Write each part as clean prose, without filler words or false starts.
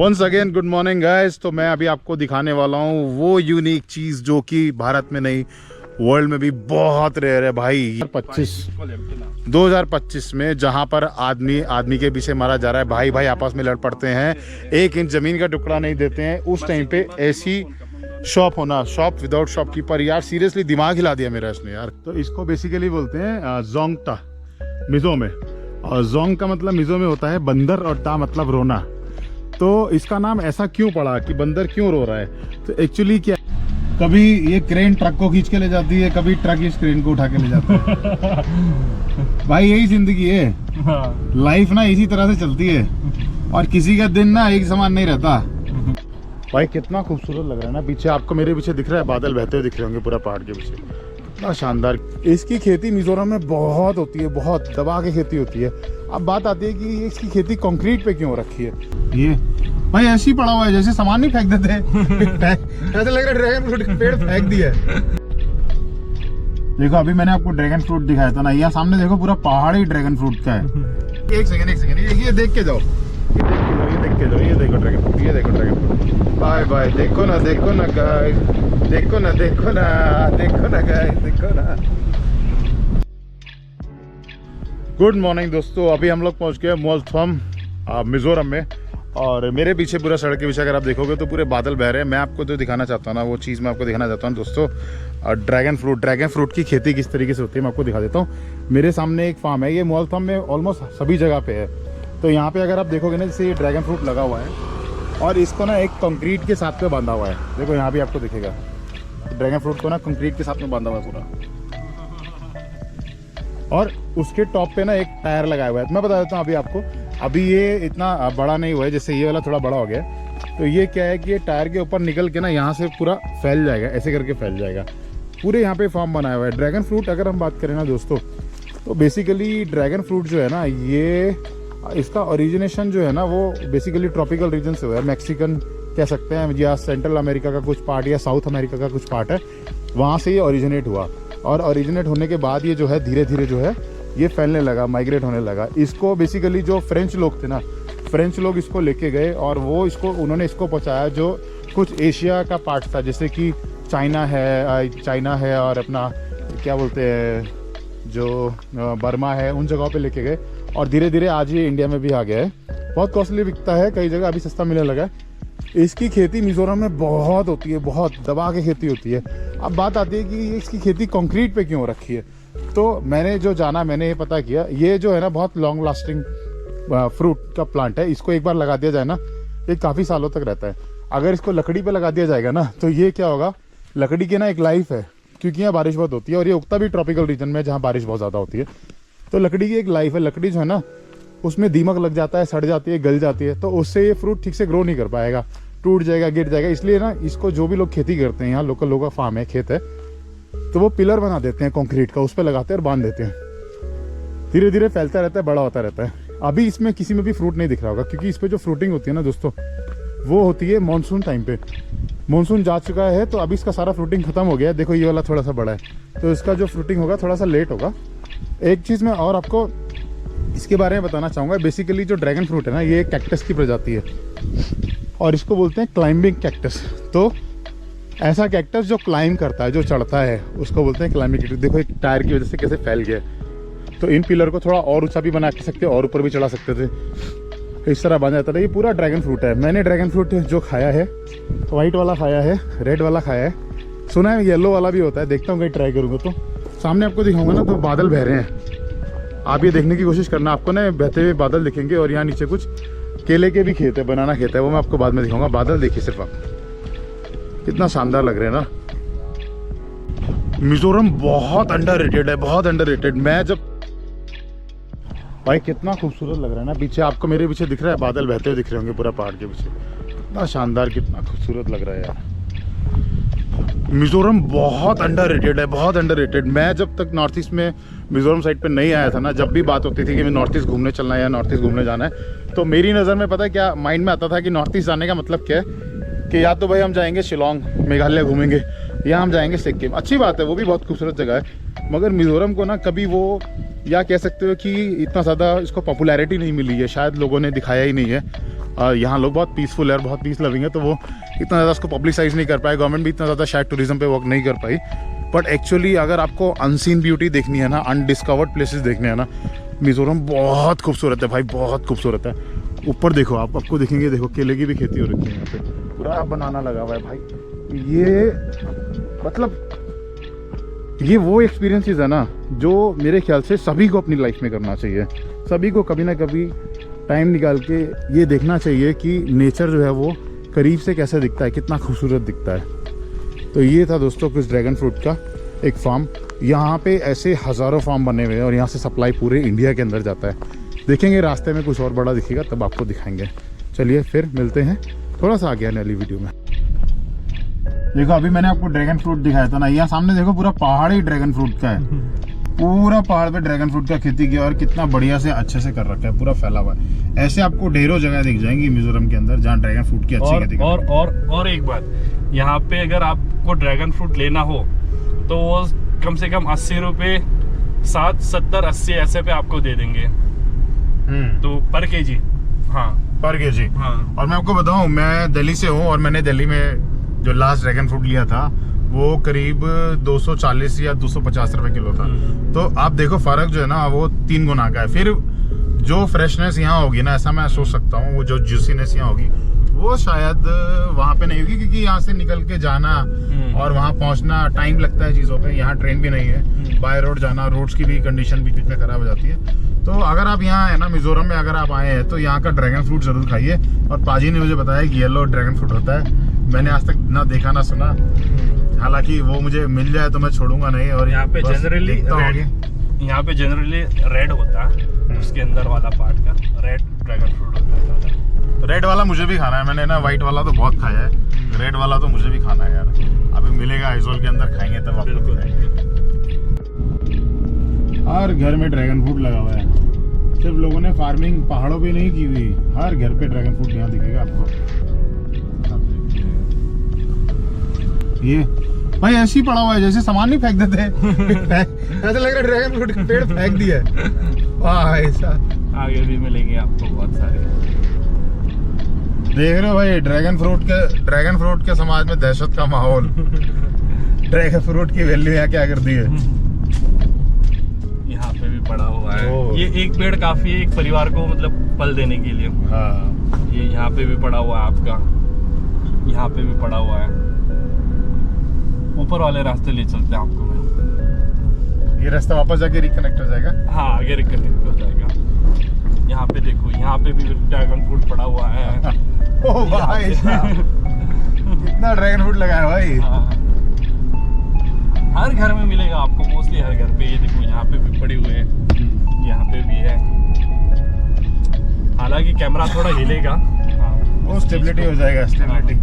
Once again good morning guys. तो मैं अभी आपको दिखाने वाला हूँ वो यूनिक चीज़ जो कि भारत में नहीं वर्ल्ड में भी बहुत रेयर है भाई। 2025 में जहाँ पर आदमी के पीछे मारा जा रहा है, भाई भाई आपस में लड़ पड़ते हैं, 1 इंच जमीन का टुकड़ा नहीं देते हैं, उस टाइम पे ऐसी शॉप होना, शॉप विदाउट शॉपकीपर, यार सीरियसली दिमाग हिला दिया मेरा इसने यार। तो इसको बेसिकली बोलते हैं जोंगटा मिजो में, और जोंग का मतलब मिजो में होता है बंदर और टा मतलब रोना। तो इसका नाम ऐसा क्यों पड़ा कि बंदर क्यों रो रहा है? तो एक्चुअली क्या, कभी ये क्रेन ट्रक को खींच के ले जाती है, कभी ट्रक इस क्रेन को उठा के ले जाता है। भाई यही जिंदगी है, लाइफ ना इसी तरह से चलती है, और किसी का दिन ना एक समान नहीं रहता। भाई कितना खूबसूरत लग रहा है ना, पीछे आपको मेरे पीछे दिख रहा है, बादल बहते हुए दिख रहे होंगे पूरा पहाड़ के पीछे, कितना शानदार। इसकी खेती मिजोरम में बहुत होती है, बहुत दबा के खेती होती है। अब बात आती है कि इसकी खेती कंक्रीट पे क्यों रखी है। ये भाई ऐसे ही पड़ा हुआ है, जैसे सामान नहीं फेंक देते ऐसा लग रहा है ड्रैगन फ्रूट का पेड़ फेंक दिया है। देखो अभी मैंने आपको ड्रैगन फ्रूट दिखाया था ना, यहाँ सामने देखो पूरा पहाड़ ही ड्रैगन फ्रूट का है। एक सेकंड ये देख के जाओ, ये देख के जाओ, ये देखो ड्रैगन फ्रूट, ये देखो ड्रैगन फ्रूट। बाय बाय, देखो ना गाइस, देखो ना गाइस, देखो ना। गुड मॉर्निंग दोस्तों, अभी हम लोग पहुंच गए मोल्थम मिजोरम में, और मेरे पीछे पूरा सड़क के पीछे अगर आप देखोगे तो पूरे बादल बह रहे हैं। मैं आपको जो दिखाना चाहता हूँ ना, वो चीज़ मैं आपको दिखाना चाहता हूँ दोस्तों। ड्रैगन फ्रूट की खेती किस तरीके से होती है मैं आपको दिखा देता हूँ। मेरे सामने एक फार्म है, ये मोल्थम में ऑलमोस्ट सभी जगह पे है। तो यहाँ पे अगर आप देखोगे ना, जैसे ये ड्रैगन फ्रूट लगा हुआ है और इसको ना एक कंक्रीट के साथ में बांधा हुआ है। देखो यहाँ भी आपको दिखेगा, ड्रैगन फ्रूट को ना कंक्रीट के साथ में बांधा हुआ है पूरा, और उसके टॉप पे ना एक टायर लगाया हुआ है। मैं बता देता हूँ अभी आपको, अभी ये इतना बड़ा नहीं हुआ है, जैसे ये वाला थोड़ा बड़ा हो गया। तो ये क्या है कि ये टायर के ऊपर निकल के ना यहाँ से पूरा फैल जाएगा, ऐसे करके फैल जाएगा। पूरे यहाँ पे फार्म बनाया हुआ है। ड्रैगन फ्रूट अगर हम बात करें ना दोस्तों, तो बेसिकली ड्रैगन फ्रूट जो है ना, ये इसका ओरिजिनेशन जो है ना, वो बेसिकली ट्रॉपिकल रीजन से हुआ है। मैक्सिकन कह सकते हैं, या सेंट्रल अमेरिका का कुछ पार्ट, या साउथ अमेरिका का कुछ पार्ट है, वहाँ से ये ओरिजिनेट हुआ। और ओरिजिनेट होने के बाद ये जो है धीरे धीरे जो है ये फैलने लगा, माइग्रेट होने लगा। इसको बेसिकली जो फ्रेंच लोग थे ना, फ्रेंच लोग इसको लेके गए, और वो उन्होंने इसको पहुँचाया जो कुछ एशिया का पार्ट था, जैसे कि चाइना है और अपना क्या बोलते हैं जो बर्मा है, उन जगहों पे लेके गए, और धीरे धीरे आज ये इंडिया में भी आ गया है। बहुत कॉस्टली बिकता है, कई जगह अभी सस्ता मिलने लगा है। इसकी खेती मिजोरम में बहुत होती है, बहुत दबा के खेती होती है। अब बात आती है कि इसकी खेती कंक्रीट पे क्यों रखी है। तो मैंने जो जाना, मैंने ये पता किया, ये जो है ना बहुत लॉन्ग लास्टिंग फ्रूट का प्लांट है। इसको एक बार लगा दिया जाए ना, ये काफ़ी सालों तक रहता है। अगर इसको लकड़ी पे लगा दिया जाएगा ना, तो ये क्या होगा, लकड़ी की ना एक लाइफ है, क्योंकि यहाँ बारिश बहुत होती है, और ये उगता भी ट्रॉपिकल रीजन में जहाँ बारिश बहुत ज़्यादा होती है। तो लकड़ी की एक लाइफ है। लकड़ी जो है ना, उसमें दीमक लग जाता है, सड़ जाती है, गल जाती है, तो उससे ये फ्रूट ठीक से ग्रो नहीं कर पाएगा, टूट जाएगा, गिर जाएगा। इसलिए ना इसको जो भी लोग खेती करते हैं, यहाँ लोकल लोगों का फार्म है, खेत है, तो वो पिलर बना देते हैं कंक्रीट का, उस पर लगाते हैं और बांध देते हैं। धीरे धीरे फैलता रहता है, बड़ा होता रहता है। अभी इसमें किसी में भी फ्रूट नहीं दिख रहा होगा, क्योंकि इस पर जो फ्रूटिंग होती है ना दोस्तों, वो होती है मानसून टाइम पे। मानसून जा चुका है, तो अभी इसका सारा फ्रूटिंग खत्म हो गया। देखो ये वाला थोड़ा सा बड़ा है, तो इसका जो फ्रूटिंग होगा थोड़ा सा लेट होगा। एक चीज़ मैं और आपको इसके बारे में बताना चाहूँगा। बेसिकली जो ड्रैगन फ्रूट है ना, ये कैक्टस की प्रजाति है, और इसको बोलते हैं क्लाइंबिंग कैक्टस। तो ऐसा कैक्टस जो क्लाइंब करता है, जो चढ़ता है, उसको बोलते हैं क्लाइंबिंग कैक्टस। देखो एक टायर की वजह से कैसे फैल गया। तो इन पिलर को थोड़ा और ऊंचा भी बना सकते, और ऊपर भी चढ़ा सकते थे, इस तरह बन जाता था। ये पूरा ड्रैगन फ्रूट है। मैंने ड्रैगन फ्रूट जो खाया है, वाइट वाला खाया है, रेड वाला खाया है, सुना है येलो वाला भी होता है। देखता हूँ कहीं ट्राई करूँगा तो सामने आपको दिखाऊंगा ना। तो बादल बह रहे हैं, आप ये देखने की कोशिश करना, आपको ना बहते हुए बादल दिखेंगे। और यहाँ नीचे कुछ केले के भी खेत है, बनाना खेत है, वो मैं आपको बाद में दिखाऊंगा। बादल देखिए सिर्फ आप, कितना शानदार लग रहे हैं ना। मिजोरम बहुत अंडररेटेड है, बहुत अंडररेटेड। मैं जब, भाई कितना खूबसूरत लग रहा है ना, पीछे आपको मेरे पीछे दिख रहा है, बादल बहते हुए दिख रहे होंगे पूरा पहाड़ के पीछे, कितना शानदार, कितना खूबसूरत लग रहा है यार। मिजोरम बहुत अंडररेटेड है, बहुत अंडररेटेड। मैं जब तक नॉर्थ ईस्ट में मिजोरम साइड पे नहीं आया था ना, जब भी बात होती थी कि मैं नॉर्थ ईस्ट घूमने चलना है या नॉर्थ ईस्ट घूमने जाना है, तो मेरी नज़र में पता है क्या माइंड में आता था कि नॉर्थ ईस्ट जाने का मतलब क्या है, कि या तो भाई हम जाएंगे शिलोंग, मेघालय घूमेंगे, या हम जाएंगे सिक्किम। अच्छी बात है, वो भी बहुत खूबसूरत जगह है, मगर मिजोरम को ना कभी वो, या कह सकते हो कि इतना ज़्यादा इसको पॉपुलैरिटी नहीं मिली है, शायद लोगों ने दिखाया ही नहीं है। यहाँ लोग बहुत पीसफुल है और बहुत पीस लविंग है, तो वो इतना ज़्यादा उसको पब्लिसाइज नहीं कर पाए, गवर्नमेंट भी इतना ज़्यादा शायद टूरिज्म पे वर्क नहीं कर पाई। बट एक्चुअली अगर आपको अनसीन ब्यूटी देखनी है ना, अनडिस्कवर्ड प्लेसेस देखने हैं ना, मिज़ोरम बहुत खूबसूरत है भाई, बहुत खूबसूरत है। ऊपर देखो आप, आपको देखेंगे, देखो केले की भी खेती हो रखी है यहाँ पे, पूरा बनाना लगा हुआ है भाई। ये मतलब ये वो एक्सपीरियंसेस है ना जो मेरे ख्याल से सभी को अपनी लाइफ में करना चाहिए। सभी को कभी ना कभी टाइम निकाल के ये देखना चाहिए कि नेचर जो है वो करीब से कैसे दिखता है, कितना खूबसूरत दिखता है। तो ये था दोस्तों कुछ ड्रैगन फ्रूट का एक फार्म। यहाँ पे ऐसे हज़ारों फार्म बने हुए हैं और यहाँ से सप्लाई पूरे इंडिया के अंदर जाता है। देखेंगे रास्ते में कुछ और बड़ा दिखेगा तब आपको दिखाएंगे। चलिए फिर मिलते हैं थोड़ा सा आगे आने वाली वीडियो में। देखो अभी मैंने आपको ड्रैगन फ्रूट दिखाया था ना, यहाँ सामने देखो पूरा पहाड़ ही ड्रैगन फ्रूट का है, पूरा पहाड़ पे ड्रैगन फ्रूट का खेती किया और कितना बढ़िया से अच्छे से कर रखा है, पूरा फैला हुआ है। ऐसे आपको ढेरों जगह दिख जाएंगी मिजोरम के अंदर जहाँ ड्रैगन फ्रूट की अच्छी खेती। और एक बात, यहाँ पे अगर आपको ड्रैगन फ्रूट लेना हो तो वो कम से कम 80 रुपये 70-80 ऐसे पे आपको दे देंगे। तो पर केजी, हाँ पर केजी। हाँ। और मैं आपको बताऊं, मैं दिल्ली से हूँ और मैंने दिल्ली में जो लास्ट ड्रैगन फ्रूट लिया था वो करीब 240 या 250 रुपए किलो था। तो आप देखो फर्क जो है ना वो 3 गुना का है। फिर जो फ्रेशनेस यहाँ होगी ना, ऐसा मैं सोच सकता हूँ, वो जो जूसीनेस यहाँ होगी वो शायद वहाँ पे नहीं होगी, क्योंकि यहाँ से निकल के जाना और वहाँ पहुँचना टाइम लगता है चीज़ों पे। यहाँ ट्रेन भी नहीं है, बाय रोड जाना, रोड्स की भी कंडीशन बीच बीच में खराब हो जाती है। तो अगर आप यहाँ है ना मिजोरम में अगर आप आए हैं तो यहाँ का ड्रैगन फ्रूट जरूर खाइए। और पाजी ने मुझे बताया कि येलो ड्रैगन फ्रूट होता है, मैंने आज तक ना देखा ना सुना, हालांकि वो मुझे मिल जाए तो मैं छोड़ूंगा नहीं। और यहाँ पे जनरली रेड होता है, उसके अंदर वाला पार्ट का रेड ड्रैगन फ्रूट होता है। रेड वाला मुझे भी खाना है, मैंने ना व्हाइट वाला तो बहुत खाया है, रेड वाला तो मुझे भी खाना है यार। अभी मिलेगा आइजोल के अंदर, खाएंगे तब आपको दिखाएंगे। हर घर में ड्रैगन फ्रूट लगा हुआ है, सिर्फ लोगों ने फार्मिंग पहाड़ों पे नहीं की हुई, हर घर पे ड्रैगन फ्रूट यहाँ दिखेगा आपको। ये भाई ऐसे ही पड़ा हुआ है जैसे सामान नहीं फेंक देते ऐसा लग रहा है ड्रैगन फ्रूट का पेड़ फेंक दिया है। वाह ऐसा आगे भी मिलेंगे आपको बहुत सारे। देख रहे हो भाई ड्रैगन फ्रूट के समाज में दहशत का माहौल। ड्रैगन फ्रूट की वैल्यू यहाँ क्या कर दी है। यहाँ पे भी पड़ा हुआ है, ये एक पेड़ काफी है एक परिवार को मतलब फल देने के लिए। हाँ। ये यहाँ पे भी पड़ा हुआ है आपका, यहाँ पे भी पड़ा हुआ है। ऊपर वाले रास्ते ले चलते हैं आपको मैं। ये रास्ता वापस जाके रिकनेक्ट हो जाएगा। हाँ आगे रिकनेक्ट हो जाएगा। यहाँ पे देखो, यहाँ पे भी ड्रैगन फ्रूट पड़ा हुआ है। ओ भाई कितना ड्रैगन फ्रूट लगा है भाई। हाँ। हर घर में मिलेगा आपको, मोस्टली हर घर पे। ये देखो यहाँ पे भी पड़े हुए हैं, यहाँ पे भी है। हालांकि कैमरा थोड़ा हिलेगा, वो स्टेबिलिटी हो जाएगा, स्टेबिलिटी।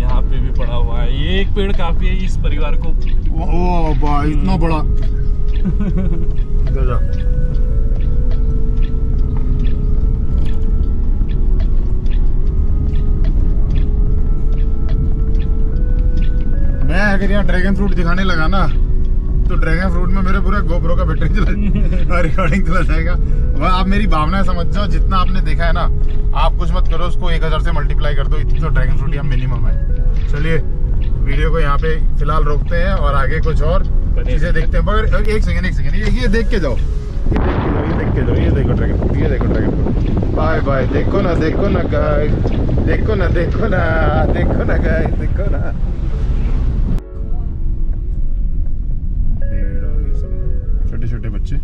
यहाँ पे भी पड़ा हुआ है, ये एक पेड़ काफी है इस परिवार को। ओ भाई इतना बड़ा। मैं अगर यहाँ ड्रैगन फ्रूट दिखाने लगा ना तो ड्रैगन फ्रूट में मेरे पूरा गोप्रो का बैटरी चला रिकॉर्डिंग चला जाएगा। वह आप मेरी भावनाएं समझ जाओ, जितना आपने देखा है ना आप कुछ मत करो, उसको 1000 से मल्टीप्लाई कर दो, इतनी तो ड्रैगन फ्रूट यहाँ मिनिमम है। चलिए वीडियो को यहाँ पे फिलहाल रोकते हैं और आगे कुछ और चीजें देखते हैं। मगर एक सेकंड ये देख के जाओ, ये देखो ड्रैगन फ्रूट, ये देखो ड्रैगन फ्रूट। बाय बाय, देखो ना गाइस, देखो ना गाइस, देखो ना। छोटे छोटे बच्चे।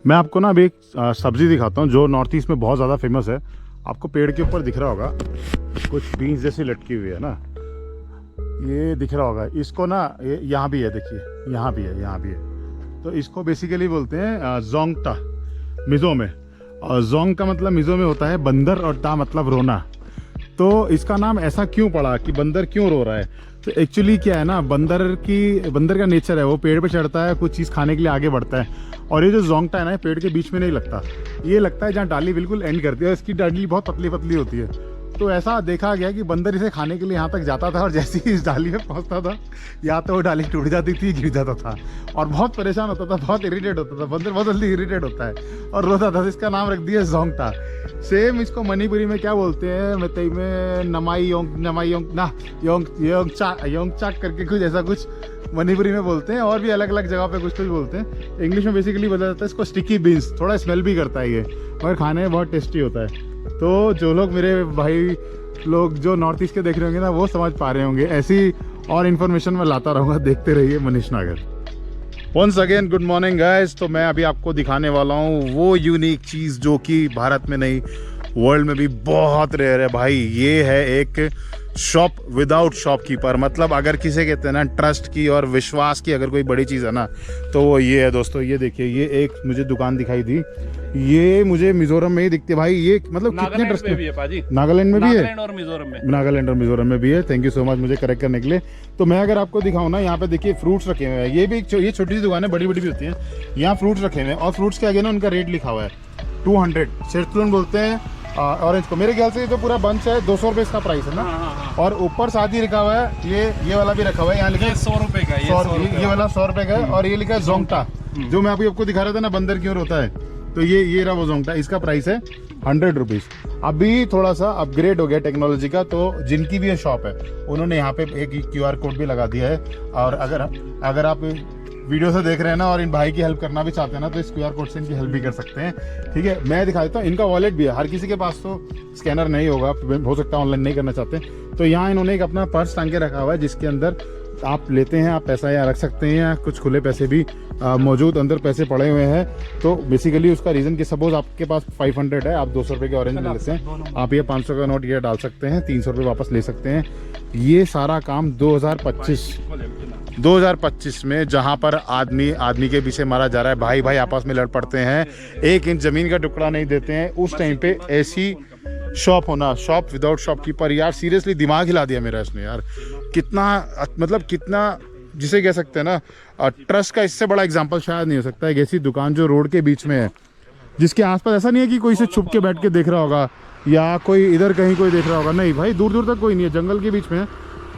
मैं आपको ना अभी एक सब्जी दिखाता हूँ जो नॉर्थ ईस्ट में बहुत ज़्यादा फेमस है। आपको पेड़ के ऊपर दिख रहा होगा, कुछ बीन्स जैसी लटकी हुई है ना, ये दिख रहा होगा। इसको ना यहाँ भी है, देखिए यहाँ भी है। तो इसको बेसिकली बोलते हैं जोंगटा मिज़ो में। और जोंग का मतलब मिज़ो में होता है बंदर और टा मतलब रोना। तो इसका नाम ऐसा क्यों पड़ा कि बंदर क्यों रो रहा है? तो एक्चुअली क्या है ना, बंदर का नेचर है, वो पेड़ पे चढ़ता है, कुछ चीज़ खाने के लिए आगे बढ़ता है। और ये जो जोंगटा है ना, पेड़ के बीच में नहीं लगता, ये लगता है जहाँ डाली बिल्कुल एंड करती है। इसकी डाली बहुत पतली पतली होती है, तो ऐसा देखा गया कि बंदर इसे खाने के लिए यहाँ तक जाता था और जैसे ही इस डाली में पहुँचता था या तो वो डाली टूट जाती थी, गिर जाता था और बहुत परेशान होता था, बहुत इरिटेट होता था। बंदर बहुत जल्दी इरिटेट होता है और रोता था। इसका नाम रख दिया जोंगटा। सेम इसको मणिपुरी में क्या बोलते हैं, मैतई में नमाई योंग ना योंगचाक करके कुछ ऐसा कुछ मणिपुरी में बोलते हैं, और भी अलग अलग जगह पे कुछ बोलते हैं। इंग्लिश में बेसिकली बोला जाता है इसको स्टिकी बीन्स। थोड़ा स्मेल भी करता है ये, मगर खाने में बहुत टेस्टी होता है। तो जो लोग मेरे भाई लोग जो नॉर्थ ईस्ट के देख रहे होंगे ना, वो समझ पा रहे होंगे। ऐसी और इन्फॉर्मेशन मैं लाता रहूँगा, देखते रहिए Manish Nagar. Once again good morning guys. तो मैं अभी आपको दिखाने वाला हूँ वो यूनिक चीज़ जो कि भारत में नहीं, वर्ल्ड में भी बहुत रेयर है भाई। ये है एक शॉप विदाउट शॉपकीपर। मतलब अगर किसे कहते हैं ना ट्रस्ट की और विश्वास की अगर कोई बड़ी चीज़ है ना, तो वो ये है दोस्तों। ये देखिए, ये एक मुझे दुकान दिखाई दी, ये मुझे मिजोरम में ही दिखती है भाई। ये मतलब कितने ट्रस्ट में भी है पाजी? नागालैंड में भी है, और मिजोरम में, नागालैंड और मिजोरम में भी है। थैंक यू सो मच मुझे करेक्ट करने के लिए। तो मैं अगर आपको दिखाऊँ ना, यहाँ पे देखिए फ्रूट्स रखे हुए हैं। ये भी ये छोटी सी दुकान है, बड़ी बड़ी भी होती है। यहाँ फ्रूट्स रखे हुए हैं और फ्रूट्स के आगे ना उनका रेट लिखा हुआ है 200 शेरतुलन बोलते हैं ऑरेंज को। मेरे ख्याल से जो पूरा बंच है 200 रुपये इसका प्राइस है ना। और ऊपर साथ ही लिखा हुआ है ये वाला भी रखा हुआ है, यहाँ लिखा है 100 रुपए का। ये वाला 100 रुपए का है। और ये लिखा है जोंगटा, जो मैं आपको दिखा रहा था ना बंदर की ओर होता है, तो ये रहा वो जोंगटा। इसका प्राइस है 100 रुपीज़। अभी थोड़ा सा अपग्रेड हो गया टेक्नोलॉजी का, तो जिनकी भी ये शॉप है उन्होंने यहाँ पे एक QR कोड भी लगा दिया है। और अगर आप वीडियो से देख रहे हैं ना और इन भाई की हेल्प करना भी चाहते हैं ना, तो इस QR कोड से इनकी हेल्प भी कर सकते हैं। ठीक है, मैं दिखा देता हूँ। इनका वॉलेट भी है, हर किसी के पास तो स्कैनर नहीं होगा, हो सकता है ऑनलाइन नहीं करना चाहते। तो यहाँ इन्होंने एक अपना पर्स टांग के रखा हुआ है, जिसके अंदर आप लेते हैं, आप पैसा यहाँ रख सकते हैं, या कुछ खुले पैसे भी मौजूद अंदर पैसे पड़े हुए हैं। तो बेसिकली उसका रीज़न कि सपोज आपके पास 500 है, आप 200 रुपये के ऑरेंज ले लेते हैं, आप ये 500 का नोट ये डाल सकते हैं, 300 रुपये वापस ले सकते हैं। ये सारा काम 2025 में, जहाँ पर आदमी के पीछे मारा जा रहा है, भाई भाई आपस में लड़ पड़ते हैं, 1 इंच ज़मीन का टुकड़ा नहीं देते हैं, उस टाइम पे ऐसी शॉप होना, शॉप विदाउट शॉपकीपर, यार सीरियसली दिमाग हिला दिया मेरा इसने यार। कितना मतलब कितना जिसे कह सकते हैं ना ट्रस्ट का, इससे बड़ा एग्जांपल शायद नहीं हो सकता। एक ऐसी दुकान जो रोड के बीच में है, जिसके आसपास ऐसा नहीं है कि कोई से छुप के बैठ के देख रहा होगा या कोई इधर कहीं कोई देख रहा होगा। नहीं भाई, दूर दूर तक कोई नहीं है, जंगल के बीच में है,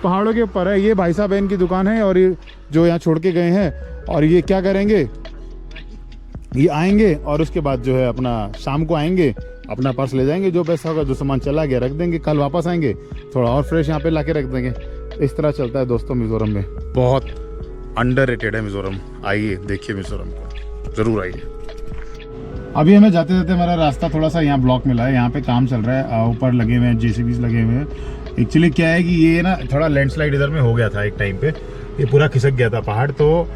पहाड़ों के ऊपर है। ये भाई साहब इनकी दुकान है और ये जो यहाँ छोड़ के गए हैं, और ये क्या करेंगे, ये आएंगे और उसके बाद जो है अपना शाम को आएंगे, अपना पर्स ले जाएंगे, जो पैसा होगा, जो सामान चला गया रख देंगे, कल वापस आएंगे, थोड़ा और फ्रेश यहाँ पे ला के रख देंगे। इस तरह चलता है दोस्तों मिजोरम में। बहुत अंडररेटेड है मिजोरम। आइए देखिए मिजोरम को, जरूर आइए। अभी हमें जाते जाते हमारा रास्ता थोड़ा सा यहाँ ब्लॉक मिला है, यहाँ पे काम चल रहा है, ऊपर लगे हुए हैं JCBs लगे हुए हैं। एक्चुअली क्या है कि ये ना थोड़ा लैंडस्लाइड इधर में हो गया था एक टाइम पे, ये पूरा खिसक गया था पहाड़। तो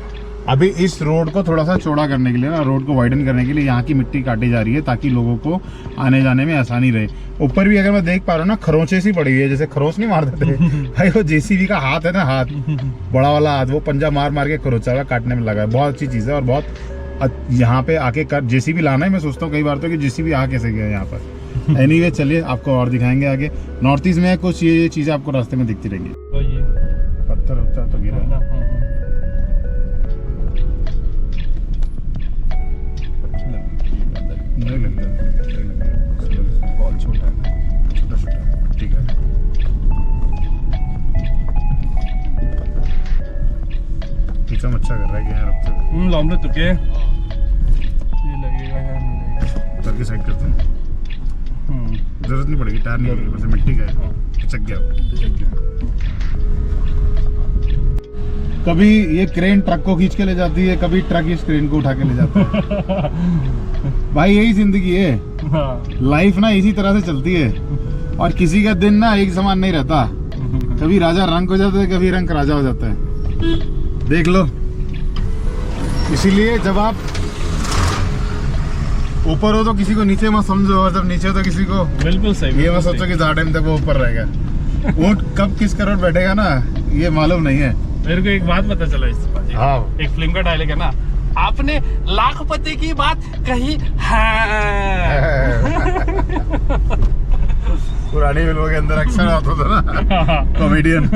अभी इस रोड को थोड़ा सा चौड़ा करने के लिए ना, रोड को वाइडन करने के लिए यहाँ की मिट्टी काटी जा रही है, ताकि लोगों को आने जाने में आसानी रहे। ऊपर भी अगर मैं देख पा रहा हूँ ना, खरोंचे सी पड़ी हुई है, जैसे खरोंच नहीं मार देते भाई, वो JCB का हाथ है ना, हाथ बड़ा वाला हाथ, वो पंजा मार मार के खरोंचा काटने में लगा है। बहुत अच्छी चीज़ है और बहुत यहाँ पे आके JCB लाना है। मैं सोचता हूँ कई बार तो कि JCB आ कैसे गया यहाँ पर। एनीवे चलिए आपको और दिखाएंगे आगे। नॉर्थ ईस्ट में कुछ ये चीज़ें आपको रास्ते में दिखती रहेंगी। पत्थर उत्थर तो गिरा नहीं लगता, बहुत छोटा है, छोटा छोटा, ठीक है। पीछा अच्छा कर रहा है कि यहाँ रखते लॉन्ग तुके ये लगेगा या नहीं लगेगा, उधर की साइड करते हैं। जरूरत नहीं पड़ेगी, टायर नहीं लगेगी, बस मिट्टी का है, पिचक गया। कभी ये क्रेन ट्रक को खींच के ले जाती है, कभी ट्रक इस क्रेन को उठा के ले जाता है। भाई यही जिंदगी है, लाइफ ना इसी तरह से चलती है। और किसी का दिन ना एक समान नहीं रहता, कभी राजा रंक हो जाता है, कभी रंक राजा हो जाता है, देख लो। इसीलिए जब आप ऊपर हो तो किसी को नीचे मत समझो, और जब नीचे हो तो किसी को बिल्कुल सही ये मत सोचो कि ज्यादा टाइम तक वो ऊपर रहेगा। ऊँट कब किस करोड़ बैठेगा ना, ये मालूम नहीं है। मेरे को एक बात पता चला इस बात, हाँ, एक फिल्म का डायलॉग है ना, आपने लाखपति की बात कही है। पुरानी फिल्मों के अंदर अक्सर आता था ना कॉमेडियन।